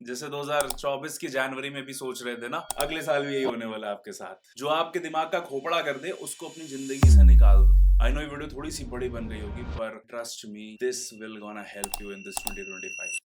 जैसे 2024 की जनवरी में भी सोच रहे थे ना, अगले साल भी यही होने वाला है आपके साथ। जो आपके दिमाग का खोपड़ा कर दे उसको अपनी जिंदगी से निकाल दो। आई नो ये वीडियो थोड़ी सी बड़ी बन गई होगी, पर trust me, this will gonna help you in this 2025।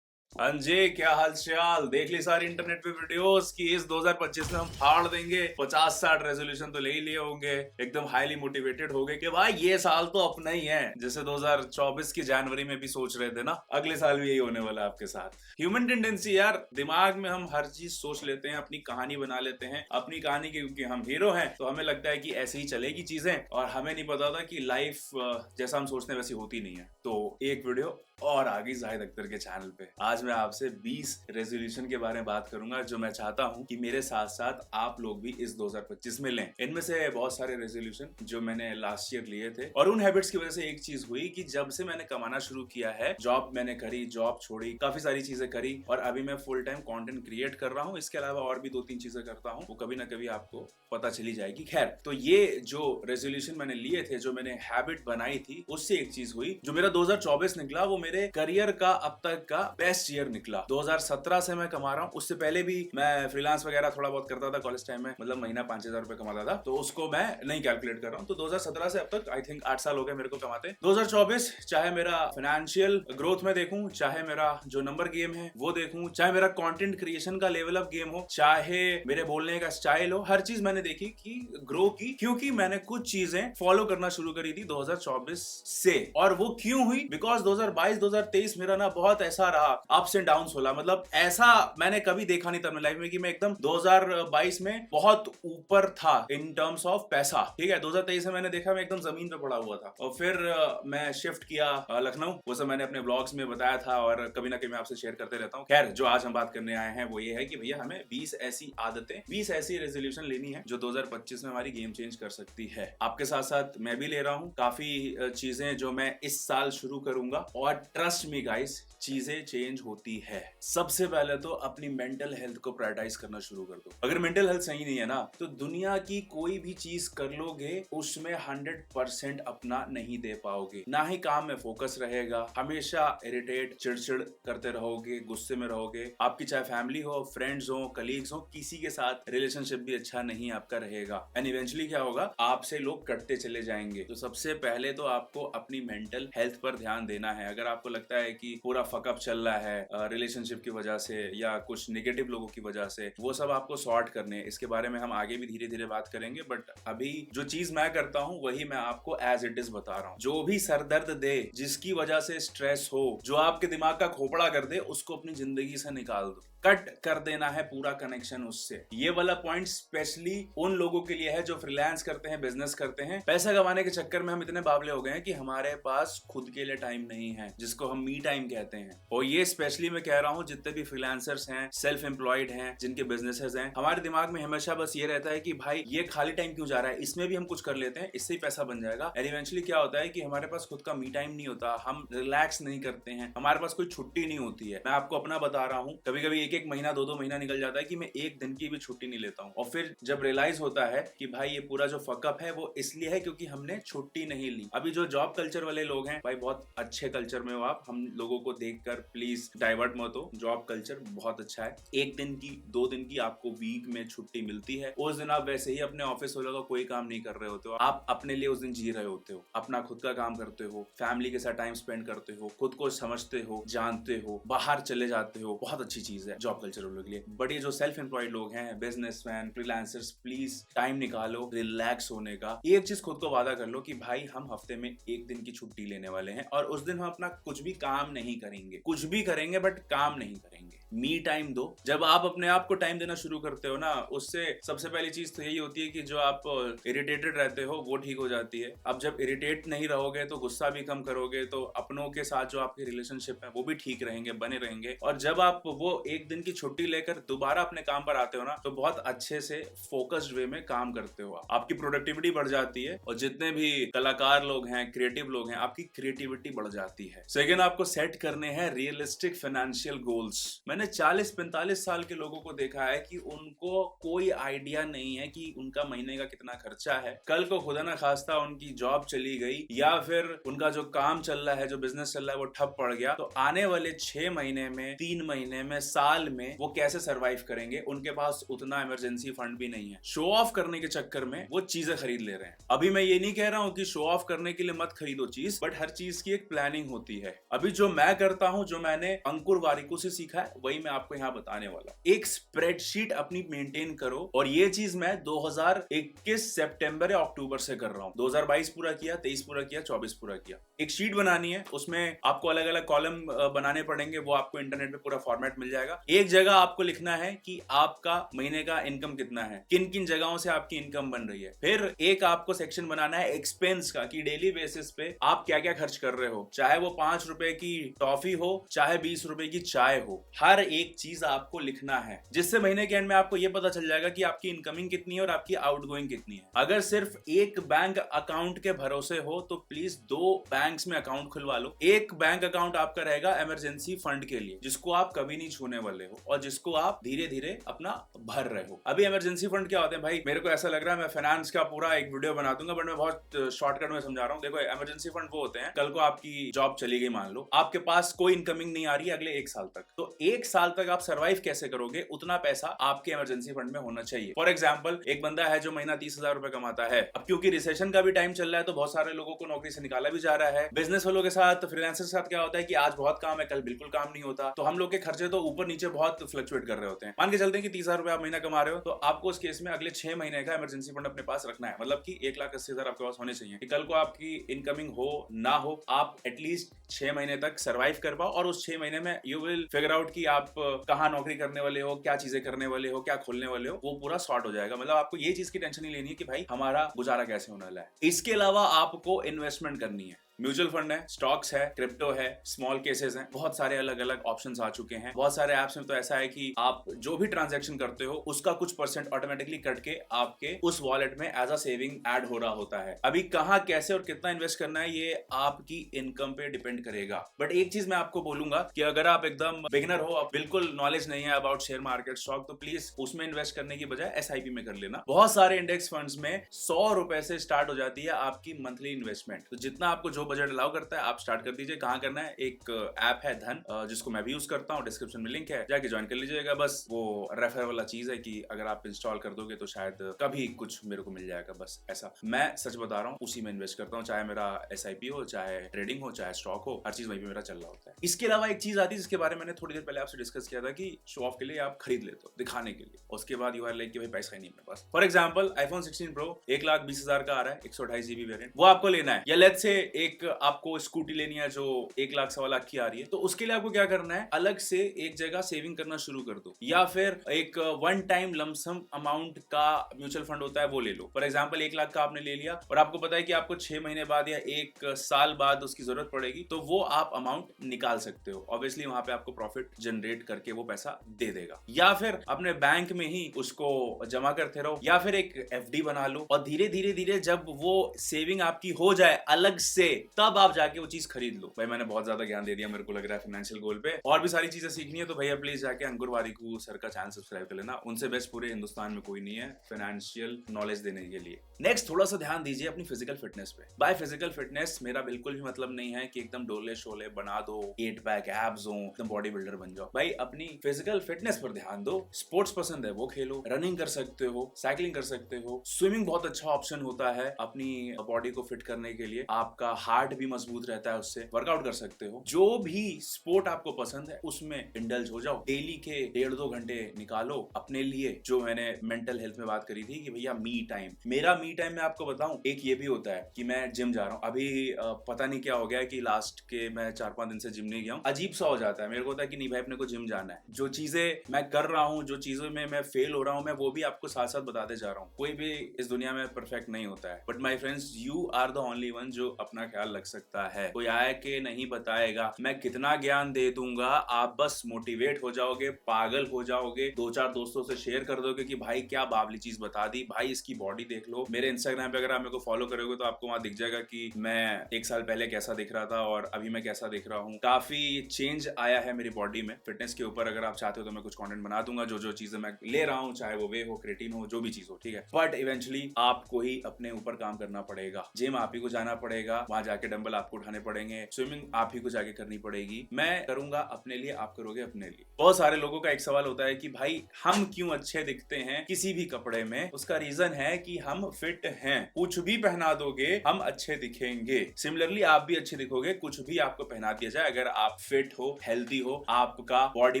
अंजे, क्या हाल चाल? देख ली सारी इंटरनेट पे वीडियोस कि इस 2025 में हम फाड़ देंगे, 50-60 रेजोल्यूशन तो ले ही लिए होंगे, एकदम हाईली मोटिवेटेड हो गए कि भाई ये साल तो अपना ही है। जैसे 2024 की जनवरी में भी सोच रहे थे ना, अगले साल भी यही होने वाला है आपके साथ। ह्यूमन टेंडेंसी यार, दिमाग में हम हर चीज सोच लेते हैं, अपनी कहानी बना लेते हैं। अपनी कहानी क्योंकि हम हीरो हैं तो हमें लगता है कि ऐसे ही चलेगी चीजें, और हमें नहीं पता था कि लाइफ जैसा हम सोचते हैं वैसी होती नहीं है। तो एक वीडियो और आ गई जाहिद अख्तर के चैनल पे। आज मैं आपसे 20 रेजोल्यूशन के बारे में बात करूंगा जो मैं चाहता हूं कि मेरे साथ साथ आप लोग भी इस 2025 में लें। इनमें से बहुत सारे रेजोल्यूशन जो मैंने लास्ट ईयर लिए थे, और उन हैबिट्स की वजह से एक चीज हुई कि जब से मैंने कमाना शुरू किया है, जॉब मैंने करी, जॉब छोड़ी, काफी सारी चीजें करी, और अभी मैं फुल टाइम कंटेंट क्रिएट कर रहा हूं। इसके अलावा और भी 2-3 चीजें करता हूं, वो कभी ना कभी आपको पता चली जाएगी। खैर, तो ये जो रेजोल्यूशन मैंने लिए थे, जो मैंने हैबिट बनाई थी, उससे एक चीज हुई। जो मेरा 2024 निकला वो मेरे करियर का अब तक का बेस्ट ईयर निकला। 2017 से मैं कमा रहा हूँ, उससे पहले भी मैं फ्रीलांस वगैरह थोड़ा बहुत करता था कॉलेज टाइम में, मतलब महीना 5,000 रुपए कमाता था, तो उसको मैं नहीं कैलकुलेट कर रहा हूँ। तो 2017 से अब तक आई थिंक 8 साल हो गए मेरे को कमाते। 2024 चाहे मेरा फाइनेंशियल ग्रोथ में देखूं, चाहे मेरा जो नंबर गेम है वो देखूं, चाहे मेरा कंटेंट क्रिएशन का लेवल अप गेम हो, चाहे मेरे बोलने का स्टाइल हो, हर चीज मैंने देखी कि ग्रो की, क्योंकि मैंने कुछ चीजें फॉलो करना शुरू करी थी 2024 से। और वो क्यों हुई? बिकॉज 2022-2023 मेरा ना बहुत ऐसा रहा, अप्स एंड डाउन्स होला। मतलब ऐसा मैंने कभी देखा नहीं था अपनी लाइफ में कि मैं एकदम 2022 में बहुत ऊपर था इन टर्म्स ऑफ पैसा, ठीक है। 2023 में मैंने देखा मैं एकदम जमीन पे पड़ा हुआ था, और फिर मैं शिफ्ट किया लखनऊ। वो सब मैंने अपने ब्लॉग्स में बताया था और कभी ना कभी मैं आपसे शेयर करते रहता हूँ। खैर, जो आज हम बात करने आए हैं वो ये है कि भैया हमें 20 ऐसी आदतें, 20 ऐसी रेजोल्यूशन लेनी है जो 2025 में हमारी गेम चेंज कर सकती है। आपके साथ साथ मैं भी ले रहा हूँ काफी चीजें जो मैं इस साल शुरू करूंगा, और ट्रस्ट मी गाइस, चीजें चेंज होती है। सबसे पहले तो अपनी मेंटल हेल्थ को प्रायोरिटाइज करना शुरू कर दो। अगर मेंटल हेल्थ सही नहीं है ना, तो दुनिया की कोई भी चीज कर लोगे उसमें 100% अपना नहीं दे पाओगे। ना ही काम में फोकस रहेगा, हमेशा इरिटेट, चिड़चिड़ करते रहोगे, गुस्से में रहोगे। आपकी चाहे फैमिली हो, फ्रेंड्स हो, कलीग्स हो, किसी के साथ रिलेशनशिप भी अच्छा नहीं आपका रहेगा। एंड इवेंचुअली क्या होगा, आपसे लोग कटते चले जाएंगे। तो सबसे पहले तो आपको अपनी मेंटल हेल्थ पर ध्यान देना है। अगर आपको लगता है कि पूरा फकअप चल रहा है रिलेशनशिप की वजह से या कुछ नेगेटिव लोगों की वजह से, वो सब आपको सॉर्ट करने हैं। इसके बारे में हम आगे भी धीरे धीरे बात करेंगे, बट अभी जो चीज मैं करता हूँ वही मैं आपको एज इट इज बता रहा हूँ। जो भी सरदर्द दे, जिसकी वजह से स्ट्रेस हो, जो आपके दिमाग का खोपड़ा कर दे, उसको अपनी जिंदगी से निकाल दो। कट कर देना है पूरा कनेक्शन उससे। ये वाला पॉइंट स्पेशली उन लोगों के लिए है जो फ्रीलांस करते हैं, बिजनेस करते हैं। पैसा कमाने के चक्कर में हम इतने बावले हो गए हैं कि हमारे पास खुद के लिए टाइम नहीं है, जिसको हम मी टाइम कहते हैं। और ये स्पेशली मैं कह रहा हूँ जितने भी फ्रीलांसर्स हैं, सेल्फ एम्प्लॉयड हैं, जिनके बिजनेसेस हैं, हमारे दिमाग में हमेशा बस ये रहता है कि भाई ये खाली टाइम क्यों जा रहा है, इसमें भी हम कुछ कर लेते हैं, इससे ही पैसा बन जाएगा। एंड इवेंचुअली क्या होता है कि हमारे पास खुद का मी टाइम नहीं होता, हम रिलैक्स नहीं करते हैं, हमारे पास कोई छुट्टी नहीं होती है। मैं आपको अपना बता रहा हूँ, कभी कभी एक महीना, 2-2 महीना निकल जाता है कि मैं एक दिन की भी छुट्टी नहीं लेता हूँ। और फिर जब रियलाइज होता है कि भाई ये पूरा जो फकअप है वो इसलिए है क्योंकि हमने छुट्टी नहीं ली। अभी जो जॉब कल्चर वाले लोग हैं, भाई बहुत अच्छे कल्चर में हो आप, हम लोगों को देखकर प्लीज डाइवर्ट मत हो। जॉब कल्चर बहुत अच्छा है। 1 दिन की, 2 दिन की आपको वीक में छुट्टी मिलती है। उस दिन आप वैसे ही अपने ऑफिस वालों का कोई काम नहीं कर रहे होते हो, आप अपने लिए उस दिन जी रहे होते हो, अपना खुद का काम करते हो, फैमिली के साथ टाइम स्पेंड करते हो, खुद को समझते हो, जानते हो, बाहर चले जाते हो। बहुत अच्छी चीज है जॉब कल्चर वालों के लिए। बट ये जो सेल्फ एम्प्लॉयड लोग हैं, बिजनेसमैन, फ्रीलांसर्स, प्लीज टाइम निकालो रिलैक्स होने का। एक चीज खुद को वादा कर लो कि भाई हम हफ्ते में 1 दिन की छुट्टी लेने वाले हैं, और उस दिन हम अपना कुछ भी काम नहीं करेंगे। कुछ भी करेंगे बट काम नहीं करेंगे। मी टाइम दो। जब आप अपने आप को टाइम देना शुरू करते हो ना, उससे सबसे पहली चीज तो यही होती है कि जो आप इरिटेटेड रहते हो वो ठीक हो जाती है। अब जब इरिटेट नहीं रहोगे तो गुस्सा भी कम करोगे, तो अपनों के साथ जो आपके रिलेशनशिप है वो भी ठीक रहेंगे, बने रहेंगे। और जब आप वो 1 दिन की छुट्टी लेकर दोबारा अपने काम पर आते हो ना, तो बहुत अच्छे से फोकस्ड वे में काम करते हो। आपकी प्रोडक्टिविटी बढ़ जाती है, और जितने भी कलाकार लोग हैं, क्रिएटिव लोग हैं, आपकी क्रिएटिविटी बढ़ जाती है। सेकेंड, आपको सेट करने हैं रियलिस्टिक फाइनेंशियल गोल्स। मैंने मैंने 40-45 साल के लोगों को देखा है कि उनको कोई आइडिया नहीं है कि उनका महीने का कितना खर्चा है। कल को खुदा ना खास्ता उनकी जॉब चली गई या फिर उनका जो काम चल रहा है, जो बिजनेस चल रहा है वो ठप पड़ गया, तो आने वाले 6 महीने में, 3 महीने में, साल में वो कैसे सरवाइव करेंगे? उनके पास उतना इमरजेंसी फंड भी नहीं है। शो ऑफ करने के चक्कर में वो चीजें खरीद ले रहे हैं। अभी मैं ये नहीं कह रहा हूं कि शो ऑफ करने के लिए मत खरीदो चीज, बट हर चीज की एक प्लानिंग होती है। अभी जो मैं करता हूं, जो मैंने अंकुर वारिको से सीखा है, वही मैं आपको यहाँ बताने वाला। एक स्प्रेडशीट अपनी मेंटेन करो, और ये चीज मैं 2021 सितंबर या अक्टूबर से कर रहा हूँ। 2022 पूरा किया, 23 पूरा किया, 24 पूरा किया। एक शीट बनानी है, उसमें आपको अलग अलग कॉलम बनाने पड़ेंगे, वो आपको इंटरनेट पे पूरा फॉर्मेट मिल जाएगा। एक जगह आपको लिखना है कि आपका महीने का इनकम कितना है, किन किन जगहों से आपकी इनकम बन रही है। फिर एक आपको सेक्शन बनाना है एक्सपेंस का, कि डेली बेसिस पे आप क्या क्या खर्च कर रहे हो, चाहे वो 5 रुपए की टॉफी हो, चाहे 20 रुपए की चाय हो, हर एक चीज आपको लिखना है, जिससे महीने के एंड में आपको ये पता चल जाएगा कि आपकी इनकमिंग कितनी है और आपकी आउटगोइंग कितनी है। अगर सिर्फ एक बैंक अकाउंट के भरोसे हो तो प्लीज 2 बैंक्स में अकाउंट खुलवा लो। एक बैंक अकाउंट आपका रहेगा इमरजेंसी फंड के लिए, जिसको आप कभी नहीं छूने वाले हो और जिसको आप धीरे धीरे अपना भर रहे हो। अभी इमरजेंसी फंड क्या होते हैं भाई, मेरे को ऐसा लग रहा है मैं फाइनेंस का पूरा एक वीडियो बना दूंगा, बट मैं बहुत शॉर्टकट में समझा रहा हूँ। देखो, इमरजेंसी फंड वो होते हैं, कल को आपकी जॉब चली गई, मान लो आपके पास कोई इनकमिंग नहीं आ रही है अगले 1 साल तक, तो 1 साल तक आप सर्वाइव कैसे करोगे, उतना पैसा आपके इमरजेंसी फंड में होना चाहिए। फॉर एग्जाम्पल, एक बंदा है जो महीना 30,000 रुपए कमाता है। अब क्योंकि रिसेशन का भी टाइम चल रहा है, तो बहुत सारे लोगों को नौकरी से निकाला भी जा रहा है। बिजनेस वालों के साथ, फ्रीलांसर के साथ क्या होता है कि आज बहुत काम है, कल बिल्कुल काम नहीं होता, तो हम लोग के खर्चे तो ऊपर नीचे बहुत फ्लक्चुएट कर रहे होते हैं। मान के चलते हैं कि 30,000 रुपए आप महीना कमा रहे हो, तो आपको उस केस में अगले 6 महीने का इमरजेंसी फंड अपने पास रखना है। मतलब कि 1,80,000 आपके पास होने चाहिए कि कल को आपकी इनकमिंग हो ना हो, आप एटलीस्ट 6 महीने तक सर्वाइव कर पाओ। और उस 6 महीने में यू विल फिगर आउट कि आप कहाँ नौकरी करने वाले हो, क्या चीजें करने वाले हो, क्या खोलने वाले हो, वो पूरा सॉर्ट हो जाएगा। मतलब आपको ये चीज की टेंशन नहीं लेनी है कि भाई हमारा गुजारा कैसे होने वाला है। इसके अलावा आपको इन्वेस्टमेंट करनी है। म्यूचुअल फंड है, स्टॉक्स है, क्रिप्टो है, स्मॉल केसेस हैं, बहुत सारे अलग अलग ऑप्शंस आ चुके हैं। बहुत सारे ऐप्स में तो ऐसा है कि आप जो भी ट्रांजैक्शन करते हो उसका कुछ परसेंट ऑटोमेटिकली कट के आपके उस वॉलेट में एज अ सेविंग ऐड हो रहा होता है। अभी कहाँ, कैसे और कितना इन्वेस्ट करना है, ये आपकी इनकम पे डिपेंड करेगा। बट एक चीज मैं आपको बोलूंगा कि अगर आप एकदम बिगिनर हो, आप बिल्कुल नॉलेज नहीं है अबाउट शेयर मार्केट, स्टॉक, तो प्लीज उसमें इन्वेस्ट करने की बजाय SIP में कर लेना। बहुत सारे इंडेक्स फंड्स में 100 रुपए से स्टार्ट हो जाती है आपकी मंथली इन्वेस्टमेंट। तो जितना आपको जो बजट अलाउ करता है आप स्टार्ट कर दीजिए। कहाँ करना है, एक ऐप है धन, जिसको मैं भी यूज करता हूँ, डिस्क्रिप्शन में लिंक है, जाके ज्वाइन कर लीजिएगा। बस वो रेफर वाला चीज है कि अगर आप इंस्टॉल कर दोगे तो शायद कभी कुछ मेरे को मिल जाएगा। बस ऐसा, मैं सच बता रहा हूँ, उसी में इन्वेस्ट करता हूँ, चाहे मेरा SIP हो, चाहे ट्रेडिंग हो, चाहे स्टॉक हो, हर चीज वहीं पे मेरा चल रहा होता है। इसके अलावा एक चीज आती है जिसके बारे में मैंने थोड़ी देर पहले आपसे डिस्कस किया था कि शो ऑफ के लिए आप खरीद लेते हो, दिखाने के लिए। उसके बाद यू आर लाइक कि भाई पैसा ही नहीं मेरे पास। फॉर एग्जाम्पल, iPhone 16 Pro 1,20,000 का आ रहा है, 128 GB वेरिएंट, वो आपको लेना है। या लेट्स से एक आपको स्कूटी लेनी है जो 1,00,000 सवा लाख की आ रही है, तो उसके लिए आपको क्या करना है, अलग से एक जगह सेविंग करना शुरू कर दो, या फिर एक वन टाइम लमसम अमाउंट का म्यूचुअल फंड होता है वो ले लो। फॉर एग्जाम्पल 1,00,000 का आपने ले लिया और आपको पता है कि आपको 6 महीने बाद या 1 साल बाद उसकी जरूरत पड़ेगी, तो वो आप अमाउंट निकाल सकते हो। ऑब्वियसली वहां पे आपको प्रॉफिट जनरेट करके वो पैसा दे देगा। या फिर अपने बैंक में ही उसको जमा करते रहो, या फिर एक FD बना लो, और धीरे धीरे धीरे जब वो सेविंग आपकी हो जाए अलग से, तब आप जाके वो चीज खरीद लो। भाई मैंने बहुत ज्यादा ज्ञान दे दिया, मेरे को लग रहा है फाइनेंशियल गोल पे। और भी सारी चीजें सीखनी है तो भैया प्लीज जाके अंकुर वारिको सर का चैनल सब्सक्राइब कर लेना। उनसे बेस्ट पूरे हिंदुस्तान में कोई नहीं है फाइनेंशियल नॉलेज देने के लिए। नेक्स्ट, थोड़ा सा ध्यान दीजिए अपनी फिजिकल फिटनेस पे। बाय फिजिकल फिटनेस मेरा बिल्कुल भी मतलब नहीं है कि एकदम डोले शोले बना दो, 8 पैक एब्स हो, एकदम बॉडी बिल्डर बन जाओ। भाई अपनी फिजिकल फिटनेस पर ध्यान दो। स्पोर्ट्स पसंद है वो खेलो, रनिंग कर सकते हो, साइकिलिंग कर सकते हो, स्विमिंग बहुत अच्छा ऑप्शन होता है अपनी बॉडी को फिट करने के लिए। आपका हार्ट भी मजबूत रहता है उससे, वर्कआउट कर सकते हो। जो भी स्पोर्ट आपको पसंद है उसमें इंडल्ज हो जाओ। डेली के 1.5-2 घंटे निकालो अपने लिए। जो मैंने मेंटल हेल्थ में बात करी थी कि भैया मी टाइम, मेरा मी टाइम में आपको बताऊं, एक ये भी होता है कि मैं जिम जा रहा हूँ। अभी पता नहीं क्या हो गया कि लास्ट के मैं 4-5 दिन से जिम नहीं गया हूँ। अजीब सा हो जाता है, मेरे को होता है कि नहीं भाई अपने को जिम जाना है। जो चीजें मैं कर रहा हूँ, जो चीजों में मैं फेल हो रहा हूँ, मैं वो भी आपको साथ साथ बताते जा रहा हूँ। कोई भी इस दुनिया में परफेक्ट नहीं होता है, but my friends, you are the only one जो अपना ख्याल ख्याल रख सकता है। कोई आया के नहीं बताएगा, मैं कितना ज्ञान दे दूंगा, आप बस मोटिवेट हो जाओगे, पागल हो जाओगे, 2-4 दोस्तों से शेयर कर दोगे कि भाई क्या बावली चीज बता दी, भाई इसकी बॉडी देख लो। मेरे इंस्टाग्राम पे अगर आप मेरे को फॉलो करोगे तो आपको वहां दिख जाएगा कि मैं 1 साल पहले कैसा दिख रहा था और अभी मैं कैसा दिख रहा हूँ। काफी चेंज आया है मेरी बॉडी में। फिटनेस के ऊपर अगर आप चाहते हो तो मैं कुछ कंटेंट बना दूंगा, जो चीजें मैं ले रहा हूँ, चाहे वो वे हो, क्रेटीन हो, जो भी चीज हो, ठीक है। बट इवेंचुअली आपको ही अपने ऊपर काम करना पड़ेगा। जिम आप ही को जाना पड़ेगा, वहां जाके डंबल आपको उठाने पड़ेंगे, स्विमिंग आप ही को जाके करनी पड़ेगी। मैं करूंगा अपने लिए, आप करोगे अपने लिए। बहुत सारे लोगों का एक सवाल होता है कि भाई हम क्यों अच्छे दिखते हैं किसी भी कपड़े में। उसका रीजन है कि हम फिट हैं। कुछ भी पहना दोगे हम अच्छे दिखेंगे। सिमिलरली आप भी अच्छे दिखोगे, कुछ भी आपको पहना दिया जाए, अगर आप फिट हो, हेल्दी हो, आपका बॉडी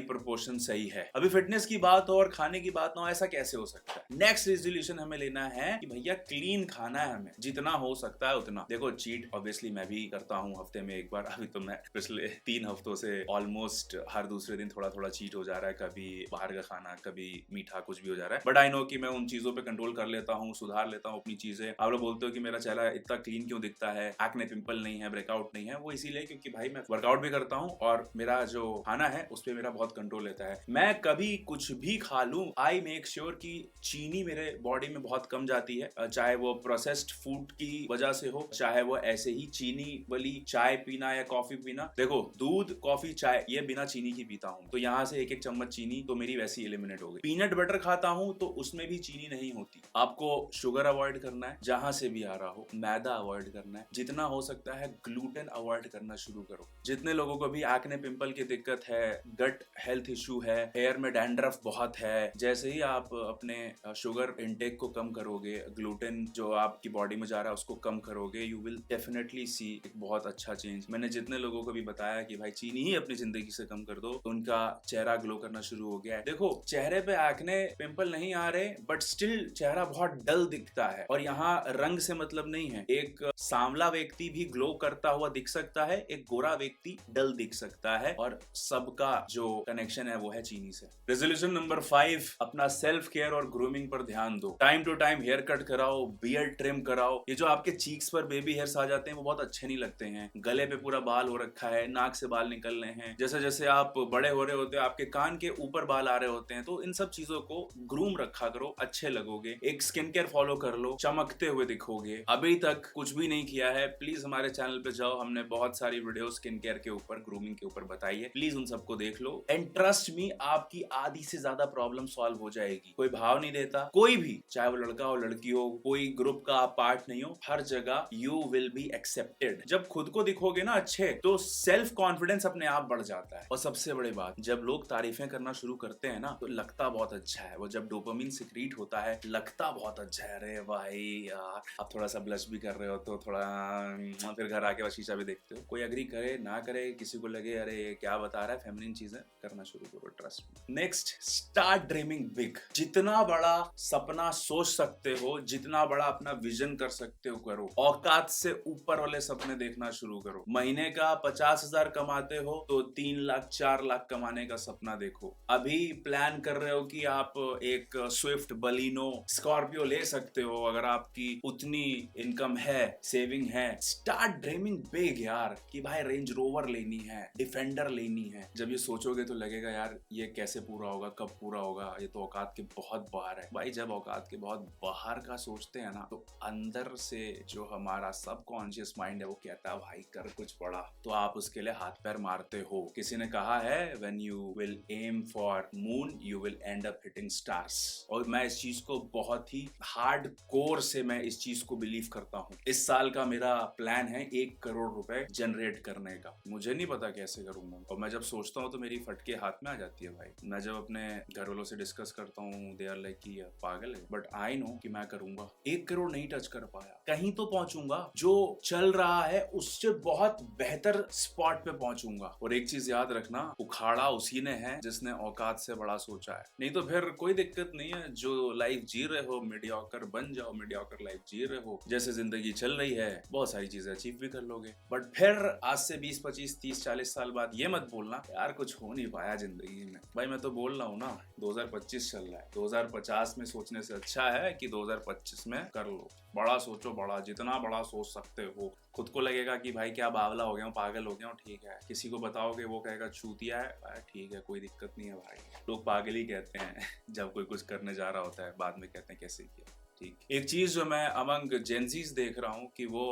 प्रोपोर्शन सही है। अभी फिटनेस की बात हो और खाने की बात ना हो, ऐसा कैसे हो सकता है? नेक्स्ट रेजोल्यूशन हमें लेना है कि भैया क्लीन खाना है, हमें जितना हो सकता है उतना। देखो चीट ऑब्वियसली मैं भी करता हूँ हफ्ते में एक बार। अभी तो मैं पिछले 3 हफ्तों से ऑलमोस्ट हर दूसरे दिन थोड़ा थोड़ा चीट हो जा रहा है। कभी बाहर का खाना, कभी मीठा, कुछ भी हो जा रहा है। बट आई नो कि मैं उन चीजों पे कंट्रोल कर लेता हूँ, सुधार लेता हूँ अपनी चीजें। आप लोग बोलते हो कि मेरा चेहरा इतना क्लीन क्यों दिखता है, एक्ने पिंपल नहीं है, ब्रेकआउट नहीं है। वो इसीलिए क्योंकि भाई मैं वर्कआउट भी करता हूँ और मेरा जो खाना है उस पर मेरा बहुत कंट्रोल रहता है। मैं कभी कुछ भी खा लूं, आई मेक श्योर कि चीनी मेरे बॉडी में बहुत कम जाती है। चाहे वो प्रोसेस्ड फूड की वजह से हो, चाहे वो ऐसे ही चीनी वाली चाय पीना या कॉफी पीना। देखो दूध, कॉफी, चाय ये बिना चीनी की पीता हूँ, तो यहाँ से 1-1 चम्मच चीनी तो मेरी वैसी एलिमिनेट हो गई। पीनट बटर खाता हूँ तो उसमें भी चीनी नहीं होती। आपको शुगर अवॉइड करना है, जहां से भी आ रहा हो। मैदा अवॉइड करना है, जितना हो सकता है ग्लूटेन अवॉइड करना शुरू करो। जितने लोगों को भी एक्ने पिंपल की दिक्कत है, गट हेल्थ इशू है, हेयर में डैंड्रफ बहुत है, जैसे ही आप अपने शुगर इनटेक को कम करोगे, ग्लूटेन जो आपकी बॉडी में जा रहा है उसको कम करोगे, यू विल डेफिनेटली सी एक बहुत अच्छा चेंज। मैंने जितने लोगों को भी बताया कि भाई चीनी ही अपनी जिंदगी से कम कर दो, तो उनका चेहरा ग्लो करना शुरू हो गया है। देखो चेहरे पे एक्ने पिंपल नहीं आ रहे, बट स्टिल चेहरा बहुत डल दिखता है। और यहाँ रंग से मतलब नहीं है, एक सांवला व्यक्ति भी ग्लो करता हुआ दिख सकता है, एक गोरा व्यक्ति डल दिख सकता है, और सबका जो कनेक्शन है वो है चीनी से। रेजोल्यूशन नंबर 5, अपना सेल्फ केयर और ग्रूमिंग पर ध्यान दो। Time to time hair cut कराओ, बियर्ड ट्रिम कराओ। ये जो आपके चीक्स पर बेबी हेयर्स आ जाते हैं वो बहुत अच्छे नहीं लगते हैं। गले पे पूरा बाल हो रखा है, नाक से बाल निकल रहे हैं, जैसे जैसे आप बड़े हो रहे होते हैं आपके कान के ऊपर बाल आ रहे होते हैं। तो इन सब चीजों को ग्रूम रखा करो, अच्छे लगोगे। एक स्किन केयर फॉलो कर लो, चमकते हुए दिखोगे। अभी तक कुछ भी नहीं किया है, प्लीज हमारे चैनल पे जाओ, हमने बहुत सारी वीडियो स्किन केयर के ऊपर, ग्रूमिंग के ऊपर बताई है, प्लीज उन सबको देख लो। एंड ट्रस्ट मी, आपकी आधी से ज्यादा प्रॉब्लम सॉल्व हो जाएगी। कोई भाव नहीं देता, कोई भी, चाहे वो लड़का हो लड़की हो, कोई ग्रुप का आप पार्ट नहीं हो, हर जगह यू विल बी एक्सेप्टेड। जब खुद को दिखोगे ना अच्छे, तो सेल्फ कॉन्फिडेंस अपने आप बढ़ जाता है। और सबसे बड़ी बात, जब लोग तारीफें करना शुरू करते हैं ना, तो लगता बहुत अच्छा है। वो जब डोपामिन सिक्रीट होता है, लगता बहुत अच्छा है, अरे भाई यार, आप थोड़ा सा ब्लश भी कर रहे हो तो थोड़ा, फिर घर आके बस शीशा भी देखते हो। कोई अग्री करे ना करे, किसी को लगे अरे ये क्या बता रहा है, फेमिनिन चीजें करना शुरू करो, trust me. Next, start dreaming big. जितना बड़ा सपना सोच सकते हो, जितना बड़ा अपना विजन कर सकते हो करो। औकात से ऊपर वाले सपने देखना शुरू करो। महीने का 50,000 कमाते हो तो 3 लाख 4 लाख कमाने का सपना देखो। अभी प्लान कर रहे हो कि आप एक स्विफ्ट, बलिनो, स्कॉर्पियो ले सकते हो, अगर आपकी उतनी इनकम है, सेविंग है। स्टार्ट ड्रीमिंग बिग यार, कि भाई रेंज रोवर लेनी है, डिफेंडर लेनी है। जब ये सोचोगे तो लगेगा यार ये कैसे पूरा होगा, कब पूरा होगा, ये तो औकात के बहुत बाहर है। भाई जब औकात के बहुत बाहर का सोचते हैं ना, तो अंदर से जो हमारा सबकॉन्शियस माइंड है वो कहता है भाई कर कुछ बड़ा, तो आप उसके लिए हाथ पैर मारते हो। किसी ने कहा है when you will aim for moon you will end up hitting stars. और मैं इस चीज को बहुत ही हार्ड कोर से मैं इस चीज को बिलीव करता हूँ। इस साल का मेरा प्लान है 1 करोड़ रुपए जनरेट करने का। मुझे नहीं पता कैसे करूंगा, और मैं जब सोचता हूँ तो मेरी फटके हाथ में आ जाती है भाई। मैं जब अपने घर वालों से डिस्कस करता हूँ, दे आर लाइक कि पागल है, बट आई नो कि मैं करूंगा। 1 करोड़ नहीं टच कर पाया, कहीं तो पहुंचूंगा। जो चल रहा है उससे बहुत बेहतर स्पॉट पे पहुंचूंगा। और एक चीज याद रखना, उखाड़ा उसी ने है जिसने औकात से बड़ा सोचा है। नहीं तो फिर कोई दिक्कत नहीं है, जो लाइफ जी रहे हो मीडियोकर बन जाओ, मीडियोकर लाइफ जी रहे हो, जैसे जिंदगी चल रही है बहुत सारी चीजें अचीव भी कर लोगे। बट फिर आज से 20, 25, 30, 40 साल बाद ये मत बोलना यार कुछ हो नहीं पाया जिंदगी में। भाई मैं तो बोल रहा हूँ ना, 2025 चल रहा है, 2050 में सोचने से अच्छा है कि 2025 में कर लो। बड़ा सोचो, बड़ा, जितना बड़ा सोच सकते हो। खुद को लगेगा कि भाई क्या बावला हो गया हूँ, पागल हो गया हूँ, ठीक है। किसी को बताओगे वो कहेगा चूतिया है, ठीक है कोई दिक्कत नहीं है भाई। लोग पागल ही कहते हैं जब कोई कुछ करने जा रहा होता है, बाद में कहते हैं कैसे किया। ठीक, एक चीज जो मैं अमंग जेंजीज देख रहा हूँ कि वो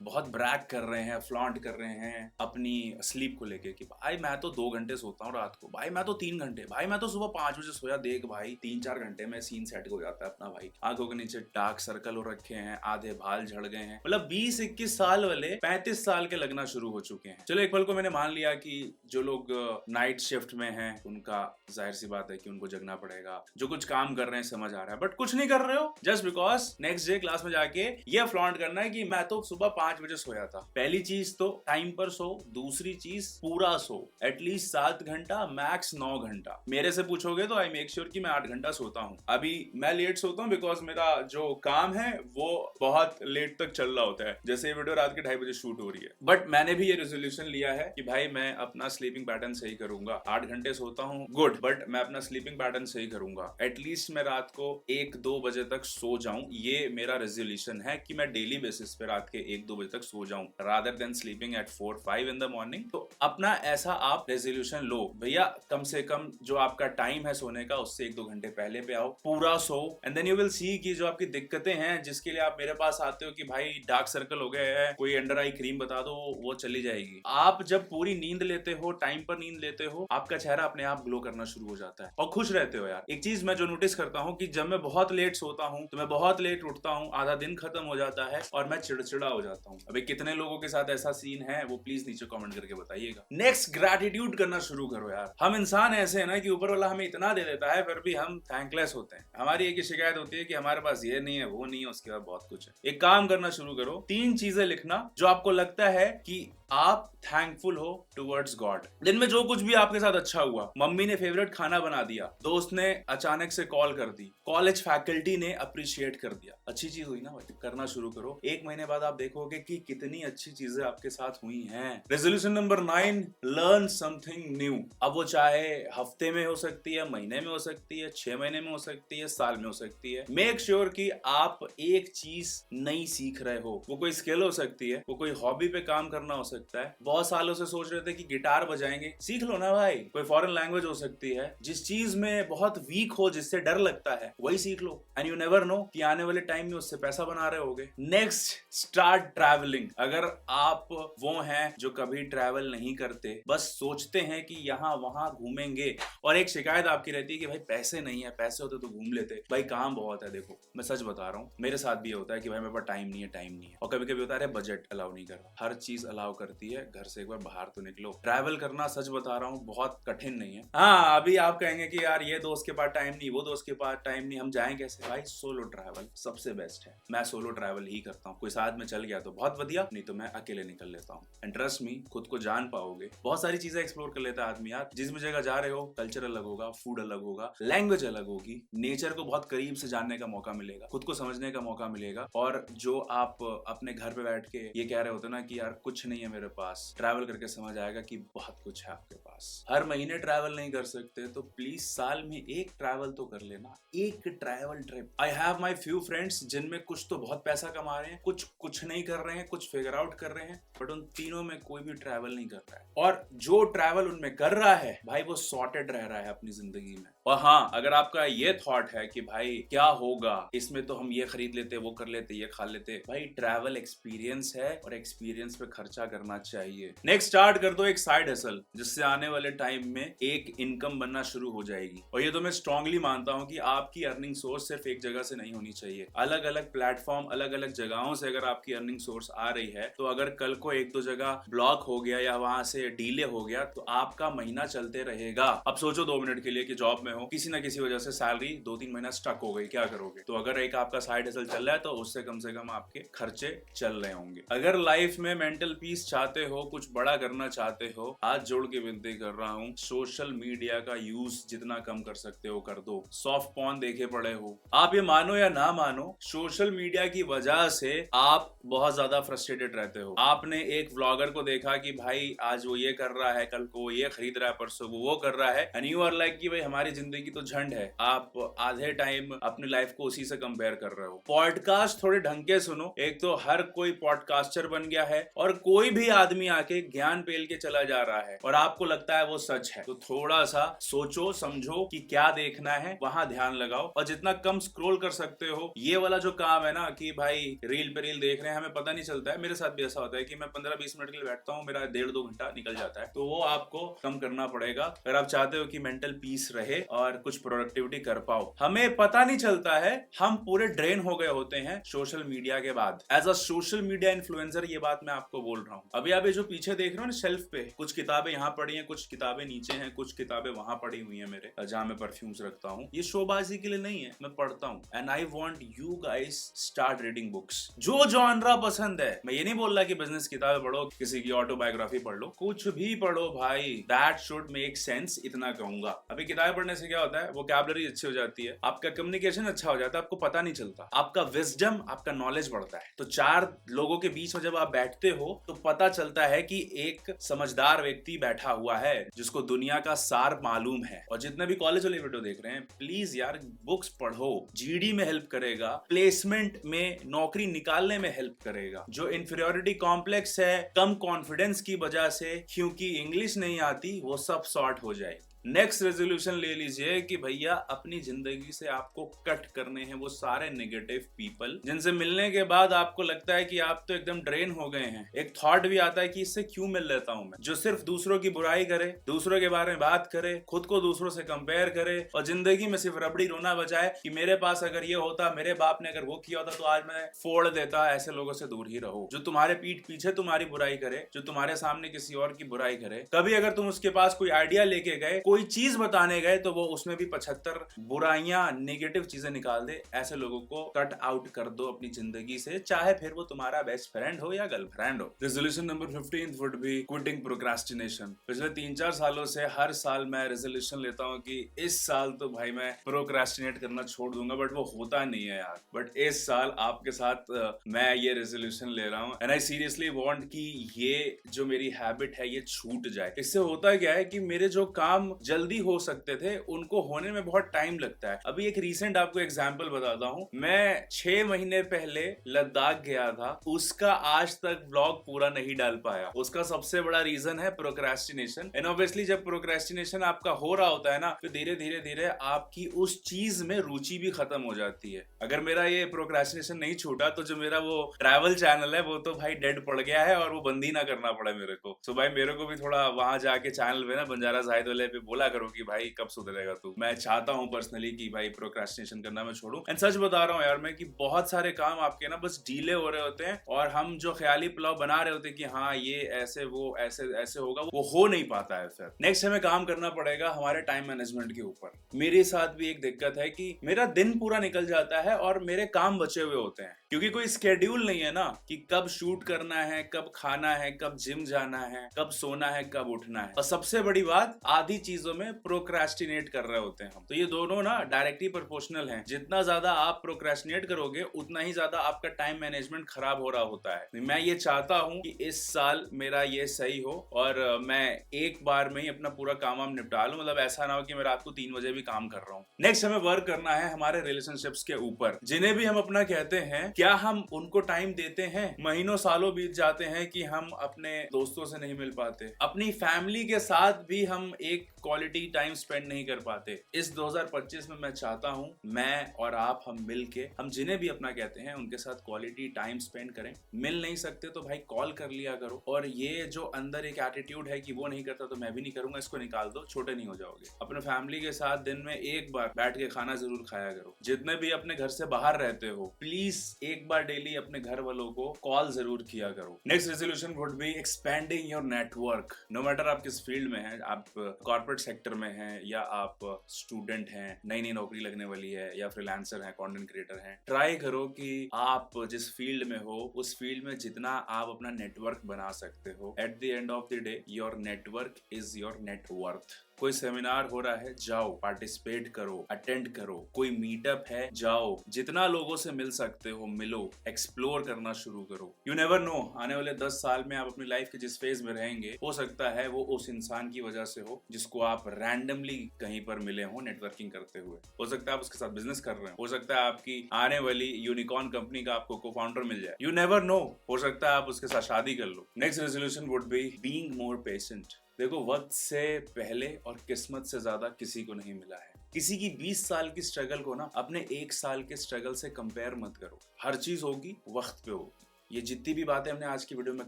बहुत ब्रैग कर रहे हैं, फ्लॉन्ट कर रहे हैं अपनी स्लीप को लेके कि भाई मैं तो 2 घंटे सोता हूँ रात को, भाई मैं तो 3 घंटे, भाई मैं तो सुबह 5 बजे सोया। देख भाई 3-4 घंटे में सीन सेट हो जाता है अपना भाई। आंखों के नीचे डार्क सर्कल हो रखे हैं, आधे बाल झड़ गए हैं, मतलब 20-21 साल वाले 35 साल के लगना शुरू हो चुके हैं। चलो एक पल को मैंने मान लिया कि जो लोग नाइट शिफ्ट में हैं उनका जाहिर सी बात है कि उनको जगना पड़ेगा, जो कुछ काम कर रहे हैं समझ आ रहा है, बट कुछ नहीं कर रहे हो just because next day class में जाके ये फ्लॉन्ट करना है कि मैं तो सुबह 5 बजे सोया था। पहली चीज तो टाइम पर सो, दूसरी चीज पूरा सो, एटलीस्ट 7 घंटा मैक्स 9 घंटा। मेरे से पूछोगे तो आई मेक श्योर कि मैं 8 घंटा सोता हूँ। अभी मैं लेट सोता हूँ बिकॉज मेरा जो काम है वो बहुत लेट तक चल रहा होता है। जैसे ये वीडियो रात के 2:30 बजे शूट हो रही है, बट मैंने भी ये रेजोल्यूशन लिया है कि भाई मैं अपना स्लीपिंग पैटर्न सही करूंगा। 8 घंटे सोता हूँ गुड, बट मैं अपना स्लीपिंग पैटर्न सही करूंगा। एटलीस्ट मैं रात को 1-2 बजे तक सो जाऊं। ये मेरा रेजोल्यूशन है कि मैं डेली बेसिस पे रात के 1-2 बजे तक सो जाऊं rather than sleeping at 4-5 in the morning. तो अपना ऐसा आप रेजोल्यूशन लो भैया, कम से कम जो आपका टाइम है सोने का उससे 1-2 घंटे पहले पे आओ, पूरा सो, and then you will see कि जो आपकी दिक्कतें हैं जिसके लिए आप मेरे पास आते हो कि भाई डार्क सर्कल हो गए हैं, कोई अंडर आई क्रीम बता दो, वो चली जाएगी। आप जब पूरी नींद लेते हो, टाइम पर नींद लेते हो, आपका चेहरा अपने आप ग्लो करना शुरू हो जाता है और खुश रहते हो यार। एक चीज मैं जो नोटिस करता हूँ कि जब मैं बहुत लेट सोता हूँ तो मैं बहुत लेट उठता हूँ, आधा दिन खत्म हो जाता है और मैं चिड़चिड़ा हो जाता हूँ। अभी कितने लोगों के साथ ऐसा सीन है वो प्लीज नीचे कमेंट करके बताइएगा। नेक्स्ट, ग्रैटिट्यूड करना शुरू करो यार। हम इंसान ऐसे है ना कि ऊपर वाला हमें इतना दे देता है फिर भी हम थैंकलेस होते हैं। हमारी एक ही शिकायत होती है कि हमारे पास ये नहीं है, वो नहीं है, उसके बाद बहुत कुछ है। एक काम करना शुरू करो, 3 चीजें लिखना जो आपको लगता है कि आप थैंकफुल हो टुवर्ड्स गॉड। दिन में जो कुछ भी आपके साथ अच्छा हुआ, मम्मी ने फेवरेट खाना बना दिया, दोस्त ने अचानक से कॉल कर दी, कॉलेज फैकल्टी ने अप्रिशिएट कर दिया, अच्छी चीज हुई ना भाई, करना शुरू करो। 1 महीने बाद आप देखोगे कि कितनी अच्छी चीजें आपके साथ हुई हैं। Resolution number 9, learn something new. अब वो चाहे हफ्ते में हो सकती है, महीने में हो सकती है, 6 महीने में हो सकती है, साल में हो सकती है। मेक श्योर कि आप एक चीज नई सीख रहे हो। वो कोई स्किल हो सकती है, वो कोई हॉबी पे काम करना हो सकता है। बहुत सालों से सोच रहे थे कि गिटार बजाएंगे, सीख लो ना भाई। कोई फॉरेन लैंग्वेज हो सकती है, जिस चीज में बहुत वीक हो, जिससे डर लगता है, वही सीख लो, एंड यू नेवर नो कि आने वाले टाइम में उससे पैसा बना रहे होगे। Next, start travelling. अगर आप वो हैं जो कभी ट्रैवल नहीं करते, बस सोचते हैं कि यहाँ वहां घूमेंगे, और एक शिकायत आपकी रहती है कि भाई पैसे नहीं है, पैसे होते तो घूम लेते। भाई काम बहुत है। देखो मैं सच बता रहा हूँ, मेरे साथ भी होता है कि भाई मेरे पास टाइम नहीं है, और कभी कभी होता है बजट अलाउ नहीं कर रहा। हर चीज अलाउ करती है, घर से एक बार बाहर तो निकलो। ट्रैवल करना सच बता रहा हूँ बहुत कठिन नहीं है। हाँ, अभी आप कहेंगे कि यार ये दोस्त के पास टाइम नहीं, वो दोस्त के पास टाइम नहीं, हम जाएं कैसे? भाई सोलो ट्रैवल सबसे बेस्ट है। मैं सोलो ट्रैवल ही करता हूँ। कोई साथ में चल गया तो बहुत बढ़िया, नहीं तो मैं अकेले निकल लेता हूँ। एंड ट्रस्ट मी, खुद को जान पाओगे। बहुत सारी चीजें एक्सप्लोर कर लेता है आदमी यार। जिस भी जगह जा रहे हो, कल्चर अलग होगा, फूड अलग होगा, लैंग्वेज अलग होगी, नेचर को बहुत करीब से जानने का मौका मिलेगा, खुद को समझने का मौका मिलेगा। और जो आप अपने घर पे बैठ के ये कह रहे होते ना कि यार कुछ नहीं है मेरे पास, ट्रैवल करके समझ आएगा कि बहुत कुछ है आपके पास। हर महीने ट्रैवल नहीं कर सकते तो प्लीज साल में एक ट्रैवल तो कर लेना, एक travel trip. I have my few friends जिनमें कुछ तो बहुत पैसा कमा रहे हैं, कुछ नहीं कर रहे हैं, कुछ फिगर आउट कर रहे हैं, बट उन तीनों में कोई भी ट्रैवल नहीं कर रहा है। और जो ट्रैवल उनमें कर रहा है भाई, वो सॉर्टेड रह रहा है अपनी जिंदगी में। और हाँ, अगर आपका ये थॉट है कि भाई क्या होगा इसमें, तो हम ये खरीद लेते, वो कर लेते, ये खा लेते, भाई ट्रैवल एक्सपीरियंस है और एक्सपीरियंस पे खर्चा करना चाहिए। नेक्स्ट, स्टार्ट कर दो एक साइड हसल, जिससे आने वाले टाइम में एक इनकम बनना शुरू हो जाएगी। और ये तो मैं स्ट्रांगली मानता हूँ कि आपकी अर्निंग सोर्स सिर्फ एक जगह से नहीं होनी चाहिए। अलग अलग प्लेटफॉर्म, अलग अलग जगहों से अगर आपकी अर्निंग सोर्स आ रही है, तो अगर कल को 1-2 जगह ब्लॉक हो गया या वहां से डीले हो गया, तो आपका महीना चलते रहेगा। अब सोचो 2 मिनट के लिए कि जॉब में हो, किसी ना किसी वजह से सैलरी 2-3 महीना स्टक हो गई, क्या करोगे? तो अगर एक आपका साइड हसल चल रहा है तो उससे कम से कम आपके खर्चे चल रहे होंगे। अगर लाइफ में मेंटल पीस चाहते हो, कुछ बड़ा करना चाहते हो, हाथ जोड़ के विनती कर रहा हूँ, सोशल मीडिया का यूज जितना कम कर सकते हो कर दो। सॉफ्ट पॉर्न देखे पड़े हो, आप ये मानो या ना मानो, सोशल मीडिया की वजह से आप बहुत ज्यादा फ्रस्ट्रेटेड रहते हो। आपने एक व्लॉगर को देखा कि भाई आज वो ये कर रहा है, कल को वो ये खरीद रहा है, परसों वो कर रहा है, एंड यू आर लाइक कि भाई हमारी जिंदगी तो झंड है। आप आधे टाइम अपनी लाइफ को उसी से कंपेयर कर रहे हो। पॉडकास्ट थोड़े ढंग के सुनो। एक तो हर कोई पॉडकास्टर बन गया है और कोई भी आदमी आके ज्ञान पेल के चला जा रहा है और आपको लगता है वो सच है। तो थोड़ा सा सोचो समझो कि क्या देखना है, वहां ध्यान लगाओ और जितना कम स्क्रॉल कर सकते हो। ये वाला जो काम है ना कि भाई रील पे रील देख रहे हैं, हमें पता नहीं चलता है। मेरे साथ भी ऐसा होता है कि मैं 15-20 मिनट के लिए बैठता हूँ, मेरा 1.5-2 घंटा निकल जाता है। तो वो आपको कम करना पड़ेगा अगर आप चाहते हो कि मेंटल पीस रहे और कुछ प्रोडक्टिविटी कर पाओ। हमें पता नहीं चलता है, हम पूरे ड्रेन हो गए होते हैं सोशल मीडिया के बाद। As a social media influencer ये बात मैं आपको बोल रहा हूँ। अभी आप ये जो पीछे देख रहे हो ना शेल्फ पे, कुछ किताबें यहाँ पड़ी हैं, कुछ किताबें नीचे हैं, कुछ किताबें वहां पड़ी हुई हैं मेरे, जहाँ मैं परफ्यूम्स रखता हूँ। ये शोबाजी के लिए नहीं है, मैं पढ़ता हूँ। And I want you guys start reading books. जो जॉनरा पसंद है, मैं ये नहीं बोल रहा कि बिजनेस किताबें पढ़ो, किसी की ऑटोबायोग्राफी पढ़ लो, कुछ भी पढ़ो भाई, दैट शुड मेक सेंस, इतना कहूंगा। अभी किताबें पढ़ने से क्या होता है, वोकैबुलरी अच्छी हो जाती है, आपका कम्युनिकेशन अच्छा हो जाता है, आपको पता नहीं चलता, आपका विजडम, आपका नॉलेज बढ़ता है। तो 4 लोगों के बीच में जब आप बैठते हो तो पता चलता है कि एक समझदार व्यक्ति बैठा हुआ है जिसको दुनिया का सार मालूम है। और जितने भी कॉलेज वाले वीडियो देख रहे हैं, प्लीज यार बुक्स पढ़ो। जीडी में हेल्प करेगा, प्लेसमेंट में नौकरी निकालने में हेल्प करेगा। जो इंफीरियोरिटी कॉम्प्लेक्स है कम कॉन्फिडेंस की वजह से क्योंकि इंग्लिश नहीं आती, वो सब सॉर्ट हो जाएगी। नेक्स्ट रेजोल्यूशन ले लीजिए कि भैया अपनी जिंदगी से आपको कट करने हैं वो सारे नेगेटिव पीपल जिनसे मिलने के बाद आपको लगता है कि आप तो एकदम ड्रेन हो गए हैं। एक थॉट भी आता है कि इससे क्यों मिल लेता हूं मैं, जो सिर्फ दूसरों की बुराई करे, दूसरों के बारे में बात करे, खुद को दूसरों से कंपेयर करे और जिंदगी में सिर्फ रबड़ी रोना बजाए कि मेरे पास अगर ये होता, मेरे बाप ने अगर वो किया होता तो आज मैं फोड़ देता। ऐसे लोगों से दूर ही रहो। जो तुम्हारे पीठ पीछे तुम्हारी बुराई करे, जो तुम्हारे सामने किसी और की बुराई करे, कभी अगर तुम उसके पास कोई आइडिया लेके गए, कोई चीज बताने गए, तो वो उसमें भी 75 बुराइयां, नेगेटिव चीजें निकाल दे। ऐसे लोगों को कट आउट कर दो अपनी जिंदगी से, चाहे फिर वो तुम्हारा बेस्ट फ्रेंड हो या गर्लफ्रेंड हो। Resolution number 15 would be quitting procrastination. पिछले 3-4 सालों से हर साल मैं रेजोल्यूशन लेता हूँ कि इस साल तो भाई मैं प्रोक्रेस्टिनेट करना छोड़ दूंगा, बट वो होता नहीं है यार। बट इस साल आपके साथ मैं ये रेजोल्यूशन ले रहा हूँ एंड आई सीरियसली वांट कि ये जो मेरी हैबिट है ये छूट जाए। इससे होता क्या है कि मेरे जो काम जल्दी हो सकते थे उनको होने में बहुत टाइम लगता है। अभी एक रीसेंट आपको एग्जांपल बताता हूँ। मैं 6 महीने पहले लद्दाख गया था, उसका आज तक व्लॉग पूरा नहीं डाल पाया। उसका सबसे बड़ा रीजन है प्रोक्रेस्टिनेशन। एंड ऑब्वियसली जब प्रोक्रेस्टिनेशन आपका हो रहा होता है ना, तो धीरे धीरे धीरे आपकी उस चीज में रुचि भी खत्म हो जाती है। अगर मेरा ये प्रोक्रेस्टिनेशन नहीं छूटा तो जो मेरा वो ट्रैवल चैनल है वो तो भाई डेड पड़ गया है और वो बंद ही ना करना पड़े मेरे को। सो भाई मेरे को भी थोड़ा वहां जाके चैनल पे ना बंजारा जाहिद वाले पे बोला करो कि भाई कब सुधरेगा तू। मैं चाहता हूँ पर्सनली कि भाई प्रोक्रेस्टिनेशन करना मैं छोड़ूं। एंड सच बता रहा हूँ यार मैं कि बहुत सारे काम आपके ना बस डीले हो रहे होते हैं और हम जो ख्याली पुलाव बना रहे होते हैं कि हाँ ये ऐसे वो ऐसे ऐसे होगा, वो हो नहीं पाता है। फिर नेक्स्ट हमें काम करना पड़ेगा हमारे टाइम मैनेजमेंट के ऊपर। मेरे साथ भी एक दिक्कत है कि मेरा दिन पूरा निकल जाता है और मेरे काम बचे हुए होते हैं क्योंकि कोई स्केड्यूल नहीं है ना कि कब शूट करना है, कब खाना है, कब जिम जाना है, कब सोना है, कब उठना है। और सबसे बड़ी बात, आधी चीजों में प्रोक्रेस्टिनेट कर रहे होते हैं हम। तो ये दोनों ना डायरेक्टली प्रोपोर्शनल हैं। जितना ज्यादा आप प्रोक्रेस्टिनेट करोगे उतना ही ज्यादा आपका टाइम मैनेजमेंट खराब हो रहा होता है। मैं ये चाहता हूँ कि इस साल मेरा ये सही हो और मैं एक बार में ही अपना पूरा काम निपटा लूं। मतलब ऐसा ना हो कि मैं रात को 3 बजे भी काम कर रहा हूँ। नेक्स्ट हमें वर्क करना है हमारे रिलेशनशिप्स के ऊपर। जिन्हें भी हम अपना कहते हैं, क्या हम उनको टाइम देते हैं? महीनों सालों बीत जाते हैं कि हम अपने दोस्तों से नहीं मिल पाते, अपनी फैमिली के साथ भी हम एक क्वालिटी टाइम स्पेंड नहीं कर पाते। इस 2025 में मैं चाहता हूं मैं और आप हम मिल के, हम जिन्हें भी अपना कहते हैं उनके साथ क्वालिटी टाइम स्पेंड करें। मिल नहीं सकते तो भाई कॉल कर लिया करो। और ये जो अंदर एक एटीट्यूड है कि वो नहीं करता तो मैं भी नहीं करूंगा, इसको निकाल दो, छोटे नहीं हो जाओगे। अपने फैमिली के साथ दिन में एक बार बैठ के खाना जरूर खाया करो। जितने भी अपने घर से बाहर रहते हो, प्लीज एक बार डेली अपने घर वालों को कॉल जरूर किया करो। Next resolution would be expanding your network. No matter आप किस फील्ड में हैं, आप कॉर्पोरेट सेक्टर में हैं या आप स्टूडेंट हैं, नई नई नौकरी लगने वाली है, या फ्रीलांसर हैं, कंटेंट क्रिएटर हैं, ट्राई करो कि आप जिस फील्ड में हो उस फील्ड में जितना आप अपना नेटवर्क बना सकते हो, at the end of the day your network is your net worth. कोई सेमिनार हो रहा है, जाओ, पार्टिसिपेट करो, अटेंड करो। कोई मीटअप है, जाओ, जितना लोगों से मिल सकते हो मिलो, एक्सप्लोर करना शुरू करो। यू नेवर नो, आने वाले 10 साल में आप अपनी लाइफ के जिस फेज में रहेंगे, हो सकता है वो उस इंसान की वजह से हो जिसको आप रैंडमली कहीं पर मिले हो नेटवर्किंग करते हुए। हो सकता है आप उसके साथ बिजनेस कर रहे हो सकता है आपकी आने वाली यूनिकॉर्न कंपनी का आपको को फाउंडर मिल जाए। यू नेवर नो, हो सकता है आप उसके साथ शादी कर लो। Next resolution would be being more patient. देखो, वक्त से पहले और किस्मत से ज्यादा किसी को नहीं मिला है। किसी की 20 साल की स्ट्रगल को ना अपने 1 साल के स्ट्रगल से कंपेयर मत करो। हर चीज होगी, वक्त पे होगी। ये जितनी भी बातें हमने आज की वीडियो में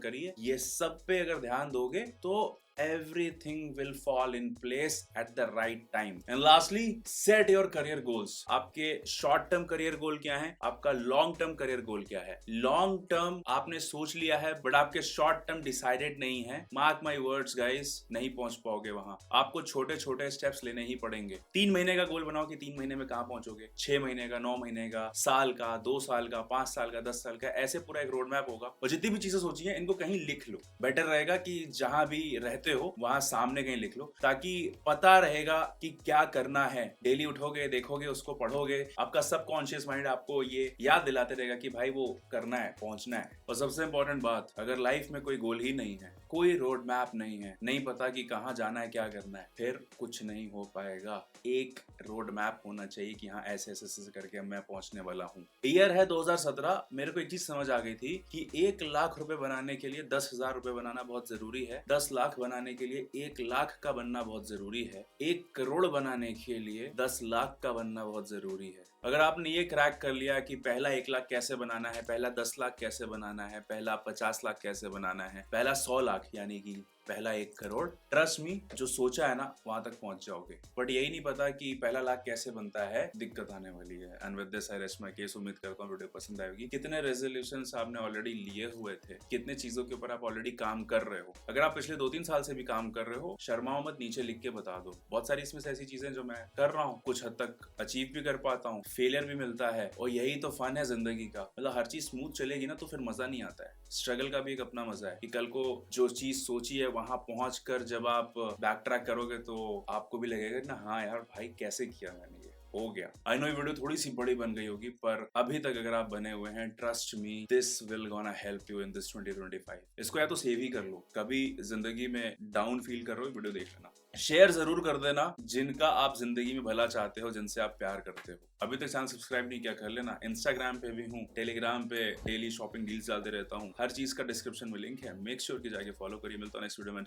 करी है, ये सब पे अगर ध्यान दोगे तो everything will fall in place at the right time. And lastly, set your career goals. आपके शॉर्ट टर्म करियर गोल क्या है, आपका लॉन्ग टर्म करियर गोल क्या है। लॉन्ग टर्म आपने सोच लिया है बट आपके शॉर्ट टर्म डिसाइडेड नहीं है। मार्क माई वर्ड्स गाइस, नहीं पहुंच पाओगे वहां। आपको छोटे छोटे स्टेप्स लेने ही पड़ेंगे। 3 महीने का गोल बनाओ कि 3 महीने में कहां पहुंचोगे, 6 महीने का, 9 महीने का, साल का, 2 साल का, 5 साल का, 10 साल का, ऐसे पूरा एक रोड मैप होगा। और जितनी भी चीजें सोची है इनको कहीं लिख लो। बेटर रहेगा कि जहां भी रहते हो वहां सामने कहीं लिख लो, ताकि पता रहेगा कि क्या करना है। डेली उठोगे, देखोगे, उसको पढ़ोगे, आपका सबकॉन्शियस माइंड आपको ये याद दिलाते रहेगा कि भाई वो करना है, पहुंचना है। और सबसे इंपॉर्टेंट बात, अगर लाइफ में कोई गोल ही नहीं है, कोई रोड मैप नहीं है, नहीं पता कि कहाँ जाना है, क्या करना है, फिर कुछ नहीं हो पाएगा। एक रोड मैप होना चाहिए कि हाँ ऐसे ऐसे करके मैं पहुंचने वाला हूँ। ईयर है 2017। मेरे को एक चीज समझ आ गई थी कि 1 लाख रुपए बनाने के लिए 10,000 रुपए बनाना बहुत जरूरी है। 10 लाख बनाने के लिए 1 लाख का बनना बहुत जरूरी है। 1 करोड़ बनाने के लिए 10 लाख का बनना बहुत जरूरी है। अगर आपने ये क्रैक कर लिया कि पहला 1 लाख कैसे बनाना है, पहला 10 लाख कैसे बनाना है, पहला 50 लाख कैसे बनाना है, पहला 100 लाख यानी कि पहला 1 करोड़, ट्रस्ट मी, जो सोचा है ना वहां तक पहुंच जाओगे। बट यही नहीं पता कि पहला लाख कैसे बनता है, दिक्कत आने वाली है। And with this I rest my case. उम्मीद करता हूँ वीडियो पसंद आएगी। कितने रेजोल्यूशंस आपने ऑलरेडी लिए हुए थे, कितने चीजों के ऊपर आप ऑलरेडी काम कर रहे हो। अगर आप पिछले 2-3 साल से भी काम कर रहे हो, शर्माओ मत, नीचे लिख के बता दो। बहुत सारी इसमें से ऐसी चीजें जो मैं कर रहा हूँ, कुछ हद तक अचीव भी कर पाता हूँ, फेलियर भी मिलता है, और यही तो फन है जिंदगी का। मतलब हर चीज स्मूथ चलेगी ना तो फिर मजा नहीं आता है। स्ट्रगल का भी एक अपना मजा है कि कल को जो चीज सोची है वहां पहुंच कर जब आप बैक ट्रैक करोगे तो आपको भी लगेगा ना हाँ यार भाई कैसे किया मैंने, ये हो गया। आई नो ये वीडियो थोड़ी सी बड़ी बन गई होगी, पर अभी तक अगर आप बने हुए हैं, trust me, this will gonna help you in this 2025। इसको या तो सेव ही कर लो, कभी जिंदगी में डाउन फील कर रहे हो, वीडियो देख लेना। शेयर जरूर कर देना जिनका आप जिंदगी में भला चाहते हो, जिनसे आप प्यार करते हो। अभी तक चैनल सब्सक्राइब नहीं किया, कर लेना। इंस्टाग्राम पे भी हूँ, टेलीग्राम पे डेली शॉपिंग डील्स डालते रहता हूँ। हर चीज का डिस्क्रिप्शन में लिंक है, मेक श्योर कि जाके फॉलो करिए। मिलता हूँ नेक्स्ट वीडियो में।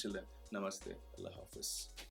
नमस्ते, अल्लाह हाफिज।